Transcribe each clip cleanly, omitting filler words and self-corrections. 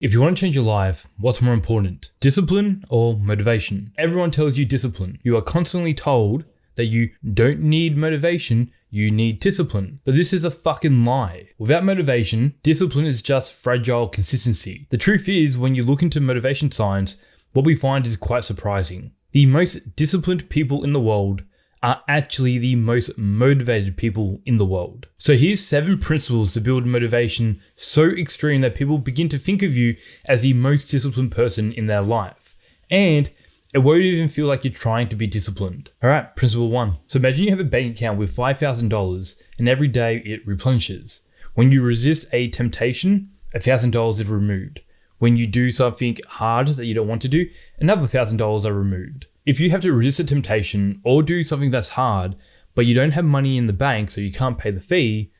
If you want to change your life, what's more important? Discipline or motivation? Everyone tells you discipline. You are constantly told that you don't need motivation, you need discipline. But this is a fucking lie. Without motivation, discipline is just fragile consistency. The truth is, when you look into motivation science, what we find is quite surprising. The most disciplined people in the world are actually the most motivated people in the world. So here's 7 principles to build motivation so extreme that people begin to think of you as the most disciplined person in their life. And it won't even feel like you're trying to be disciplined. Alright, principle 1. So imagine you have a bank account with $5,000 and every day it replenishes. When you resist a temptation, $1,000 is removed. When you do something hard that you don't want to do, another $1,000 are removed. If you have to resist a temptation or do something that's hard, but you don't have money in the bank so you can't pay the fee,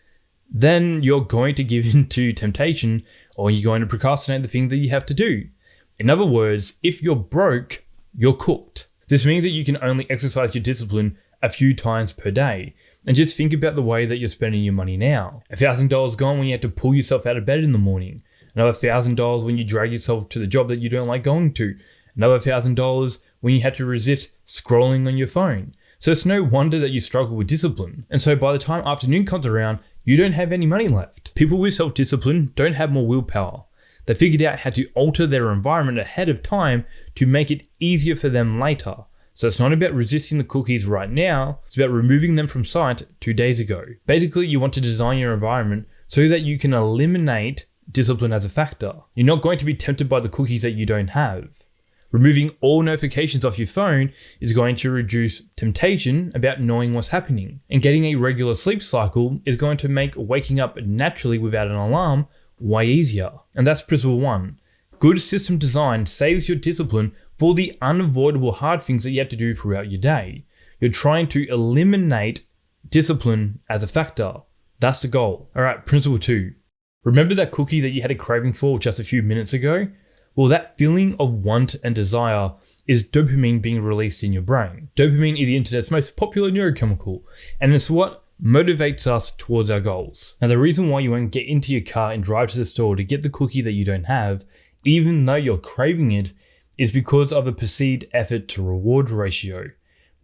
then you're going to give in to temptation or you're going to procrastinate the thing that you have to do. In other words, if you're broke, you're cooked. This means that you can only exercise your discipline a few times per day. And just think about the way that you're spending your money now. $1,000 gone when you have to pull yourself out of bed in the morning. Another $1,000 when you drag yourself to the job that you don't like going to. Another $1,000 when you had to resist scrolling on your phone. So it's no wonder that you struggle with discipline. And so by the time afternoon comes around, you don't have any money left. People with self-discipline don't have more willpower. They figured out how to alter their environment ahead of time to make it easier for them later. So it's not about resisting the cookies right now, it's about removing them from sight 2 days ago. Basically, you want to design your environment so that you can eliminate discipline as a factor. You're not going to be tempted by the cookies that you don't have. Removing all notifications off your phone is going to reduce temptation about knowing what's happening. And getting a regular sleep cycle is going to make waking up naturally without an alarm way easier. And that's principle 1. Good system design saves your discipline for the unavoidable hard things that you have to do throughout your day. You're trying to eliminate discipline as a factor. That's the goal. Alright, principle 2. Remember that cookie that you had a craving for just a few minutes ago? Well, that feeling of want and desire is dopamine being released in your brain. Dopamine is the internet's most popular neurochemical, and it's what motivates us towards our goals. Now, the reason why you won't get into your car and drive to the store to get the cookie that you don't have, even though you're craving it, is because of a perceived effort to reward ratio.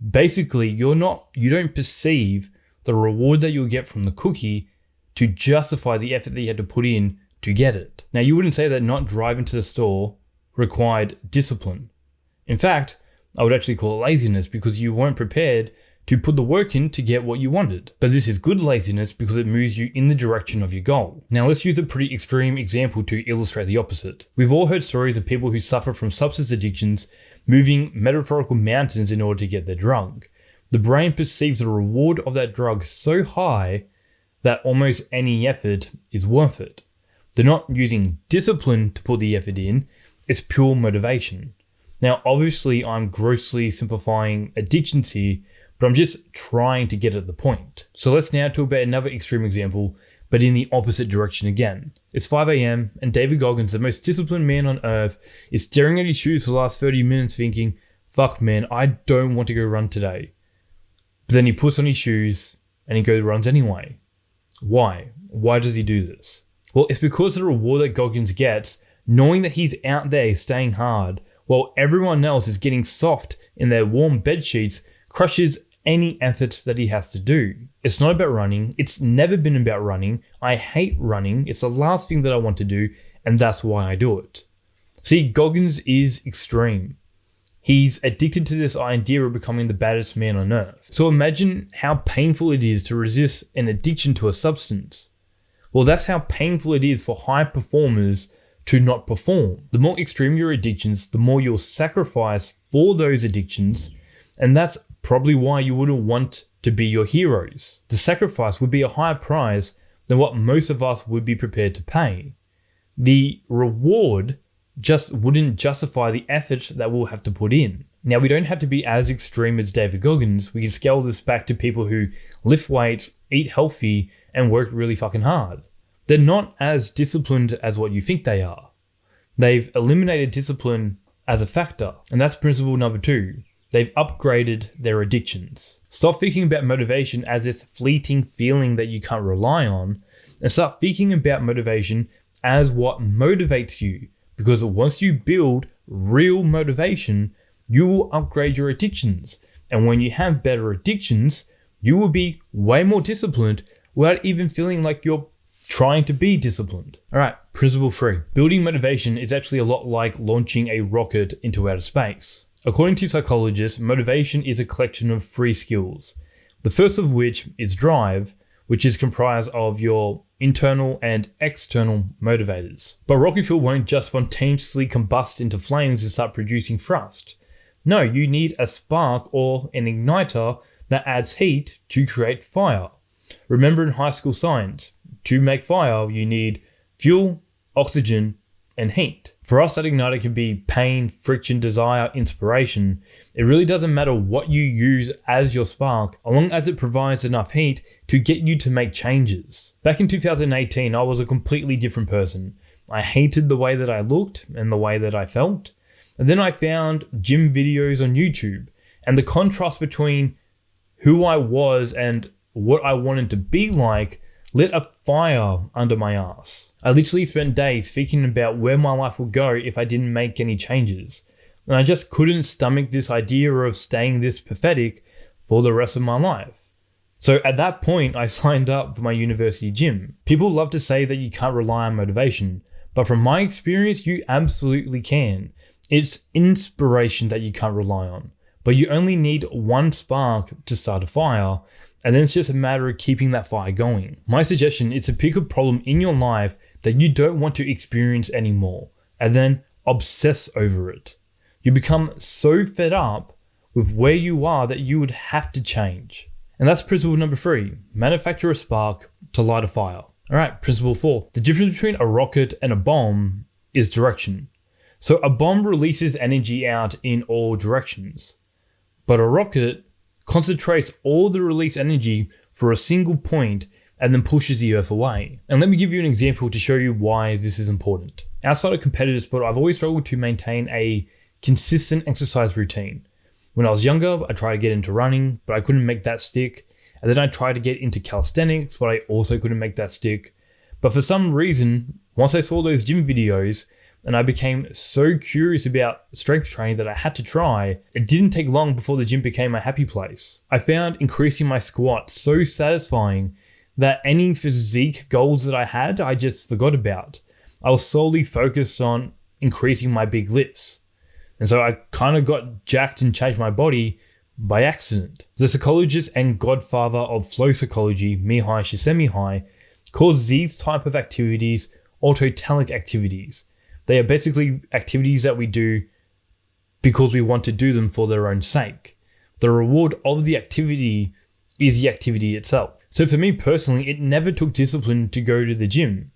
Basically, you don't perceive the reward that you'll get from the cookie to justify the effort that you had to put in to get it. Now, you wouldn't say that not driving to the store required discipline. In fact, I would actually call it laziness because you weren't prepared to put the work in to get what you wanted. But this is good laziness because it moves you in the direction of your goal. Now, let's use a pretty extreme example to illustrate the opposite. We've all heard stories of people who suffer from substance addictions moving metaphorical mountains in order to get their drug. The brain perceives the reward of that drug so high that almost any effort is worth it. They're not using discipline to put the effort in, it's pure motivation. Now, obviously, I'm grossly simplifying addictions here, but I'm just trying to get at the point. So let's now talk about another extreme example, but in the opposite direction again. It's 5 a.m. and David Goggins, the most disciplined man on earth, is staring at his shoes for the last 30 minutes thinking, fuck man, I don't want to go run today. But then he puts on his shoes and he goes runs anyway. Why? Why does he do this? Well, it's because of the reward that Goggins gets, knowing that he's out there staying hard, while everyone else is getting soft in their warm bed sheets, crushes any effort that he has to do. It's not about running. It's never been about running. I hate running. It's the last thing that I want to do, and that's why I do it. See, Goggins is extreme. He's addicted to this idea of becoming the baddest man on earth. So imagine how painful it is to resist an addiction to a substance. Well, that's how painful it is for high performers to not perform. The more extreme your addictions, the more you'll sacrifice for those addictions, and that's probably why you wouldn't want to be your heroes. The sacrifice would be a higher price than what most of us would be prepared to pay. The reward just wouldn't justify the effort that we'll have to put in. Now, we don't have to be as extreme as David Goggins. We can scale this back to people who lift weights, eat healthy, and work really fucking hard. They're not as disciplined as what you think they are. They've eliminated discipline as a factor, and that's principle number 2. They've upgraded their addictions. Stop thinking about motivation as this fleeting feeling that you can't rely on, and start thinking about motivation as what motivates you because once you build real motivation, you will upgrade your addictions. And when you have better addictions, you will be way more disciplined without even feeling like you're trying to be disciplined. All right, principle 3. Building motivation is actually a lot like launching a rocket into outer space. According to psychologists, motivation is a collection of 3 skills. The first of which is drive, which is comprised of your internal and external motivators. But rocket fuel won't just spontaneously combust into flames and start producing thrust. No, you need a spark or an igniter that adds heat to create fire. Remember in high school science, to make fire, you need fuel, oxygen, and heat. For us, that igniter can be pain, friction, desire, inspiration. It really doesn't matter what you use as your spark, as long as it provides enough heat to get you to make changes. Back in 2018, I was a completely different person. I hated the way that I looked and the way that I felt. And then I found gym videos on YouTube, and the contrast between who I was and what I wanted to be like lit a fire under my ass. I literally spent days thinking about where my life would go if I didn't make any changes. And I just couldn't stomach this idea of staying this pathetic for the rest of my life. So at that point, I signed up for my university gym. People love to say that you can't rely on motivation, but from my experience, you absolutely can. It's inspiration that you can't rely on, but you only need one spark to start a fire. And then it's just a matter of keeping that fire going. My suggestion is to pick a problem in your life that you don't want to experience anymore, and then obsess over it. You become so fed up with where you are that you would have to change. And that's principle number 3, manufacture a spark to light a fire. All right, principle 4, the difference between a rocket and a bomb is direction. So a bomb releases energy out in all directions, but a rocket concentrates all the released energy for a single point and then pushes the earth away. And let me give you an example to show you why this is important. Outside of competitive sport, I've always struggled to maintain a consistent exercise routine. When I was younger, I tried to get into running, but I couldn't make that stick. And then I tried to get into calisthenics, but I also couldn't make that stick. But for some reason, once I saw those gym videos, and I became so curious about strength training that I had to try, it didn't take long before the gym became my happy place. I found increasing my squat so satisfying that any physique goals that I had, I just forgot about. I was solely focused on increasing my big lifts. And so I kind of got jacked and changed my body by accident. The psychologist and godfather of flow psychology, Mihaly Csikszentmihalyi, calls these type of activities autotelic activities. They are basically activities that we do because we want to do them for their own sake. The reward of the activity is the activity itself. So for me personally, it never took discipline to go to the gym.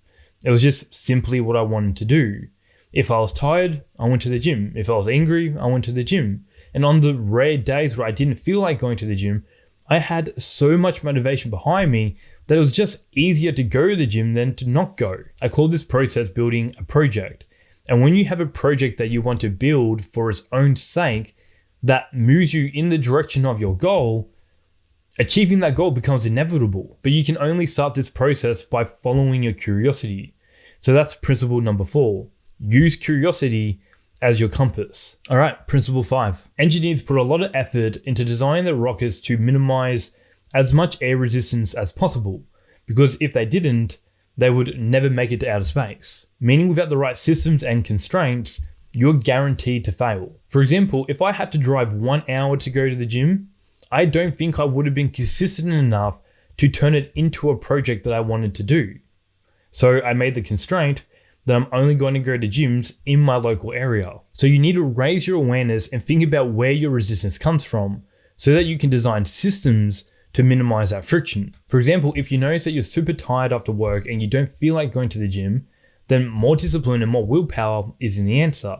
It was just simply what I wanted to do. If I was tired, I went to the gym. If I was angry, I went to the gym. And on the rare days where I didn't feel like going to the gym, I had so much motivation behind me that it was just easier to go to the gym than to not go. I call this process building a project. And when you have a project that you want to build for its own sake that moves you in the direction of your goal, achieving that goal becomes inevitable. But you can only start this process by following your curiosity. So that's principle number 4. Use curiosity as your compass. All right, principle 5. Engineers put a lot of effort into designing their rockets to minimize as much air resistance as possible, because if they didn't, they would never make it to outer space. Meaning without the right systems and constraints, you're guaranteed to fail. For example, if I had to drive 1 hour to go to the gym, I don't think I would have been consistent enough to turn it into a project that I wanted to do. So I made the constraint that I'm only going to go to gyms in my local area. So you need to raise your awareness and think about where your resistance comes from so that you can design systems to minimize that friction. For example, if you notice that you're super tired after work and you don't feel like going to the gym, then more discipline and more willpower isn't the answer.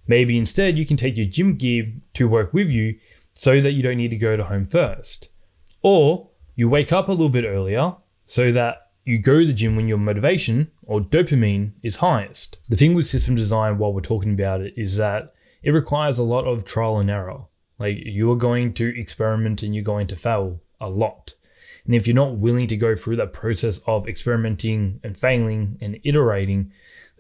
Maybe instead you can take your gym gear to work with you so that you don't need to go to home first. Or you wake up a little bit earlier so that you go to the gym when your motivation or dopamine is highest. The thing with system design while we're talking about it is that it requires a lot of trial and error. Like you are going to experiment and you're going to fail a lot. And if you're not willing to go through that process of experimenting and failing and iterating,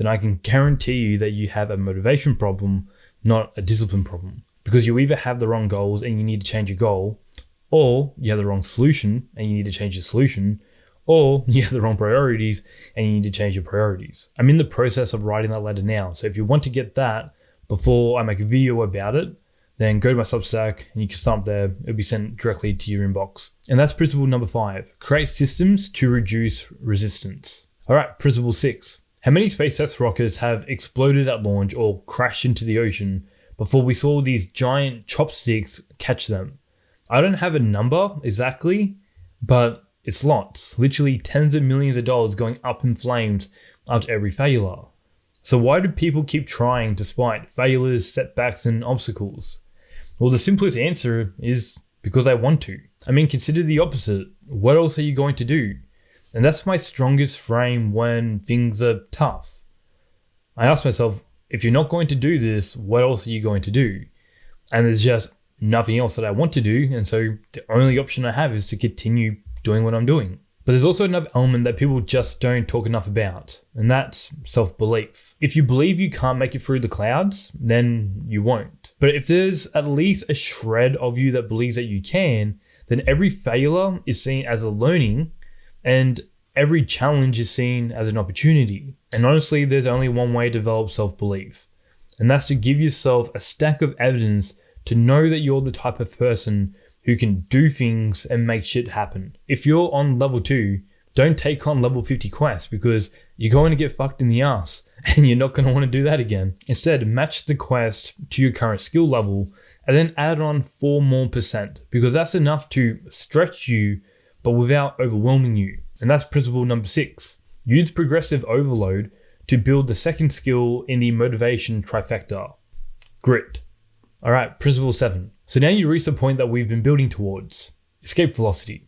then I can guarantee you that you have a motivation problem, not a discipline problem. Because you either have the wrong goals and you need to change your goal, or you have the wrong solution and you need to change your solution, or you have the wrong priorities and you need to change your priorities. I'm in the process of writing that letter now. So if you want to get that before I make a video about it, then go to my Substack and you can start there. It'll be sent directly to your inbox. And that's principle number 5. Create systems to reduce resistance. All right, principle 6. How many SpaceX rockets have exploded at launch or crashed into the ocean before we saw these giant chopsticks catch them? I don't have a number exactly, but it's lots. Literally tens of millions of dollars going up in flames after every failure. So why do people keep trying despite failures, setbacks, and obstacles? Well, the simplest answer is because I want to. I mean, consider the opposite. What else are you going to do? And that's my strongest frame when things are tough. I ask myself, if you're not going to do this, what else are you going to do? And there's just nothing else that I want to do. And so the only option I have is to continue doing what I'm doing. But there's also another element that people just don't talk enough about, and that's self-belief. If you believe you can't make it through the clouds, then you won't. But if there's at least a shred of you that believes that you can, then every failure is seen as a learning and every challenge is seen as an opportunity. And honestly, there's only one way to develop self-belief, and that's to give yourself a stack of evidence to know that you're the type of person who can do things and make shit happen. If you're on level 2, don't take on level 50 quests because you're going to get fucked in the ass and you're not going to want to do that again. Instead, match the quest to your current skill level and then add on 4% more because that's enough to stretch you but without overwhelming you. And that's principle number 6. Use progressive overload to build the second skill in the motivation trifecta, grit. All right, principle 7. So now you reach the point that we've been building towards, escape velocity.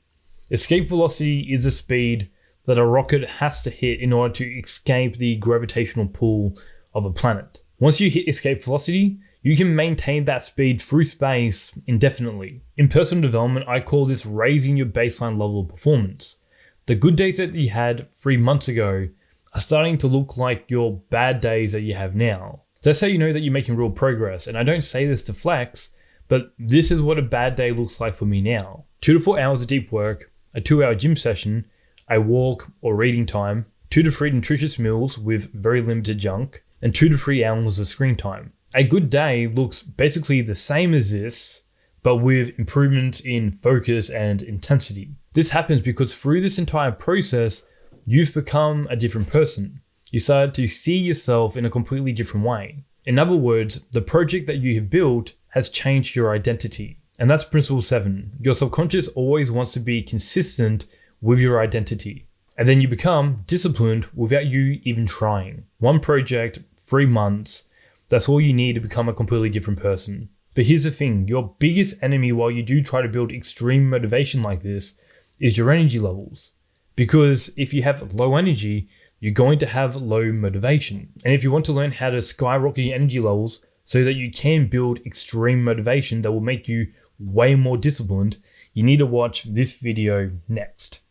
Escape velocity is the speed that a rocket has to hit in order to escape the gravitational pull of a planet. Once you hit escape velocity, you can maintain that speed through space indefinitely. In personal development, I call this raising your baseline level of performance. The good days that you had 3 months ago are starting to look like your bad days that you have now. That's how you know that you're making real progress. And I don't say this to flex, but this is what a bad day looks like for me now. 2 to 4 hours of deep work, a 2-hour gym session, a walk or reading time, 2 to 3 nutritious meals with very limited junk, and 2 to 3 hours of screen time. A good day looks basically the same as this, but with improvements in focus and intensity. This happens because through this entire process, you've become a different person. You started to see yourself in a completely different way. In other words, the project that you have built has changed your identity. And that's principle 7. Your subconscious always wants to be consistent with your identity. And then you become disciplined without you even trying. 1 project, 3 months, that's all you need to become a completely different person. But here's the thing, your biggest enemy while you do try to build extreme motivation like this is your energy levels. Because if you have low energy, you're going to have low motivation. And if you want to learn how to skyrocket your energy levels so that you can build extreme motivation that will make you way more disciplined, you need to watch this video next.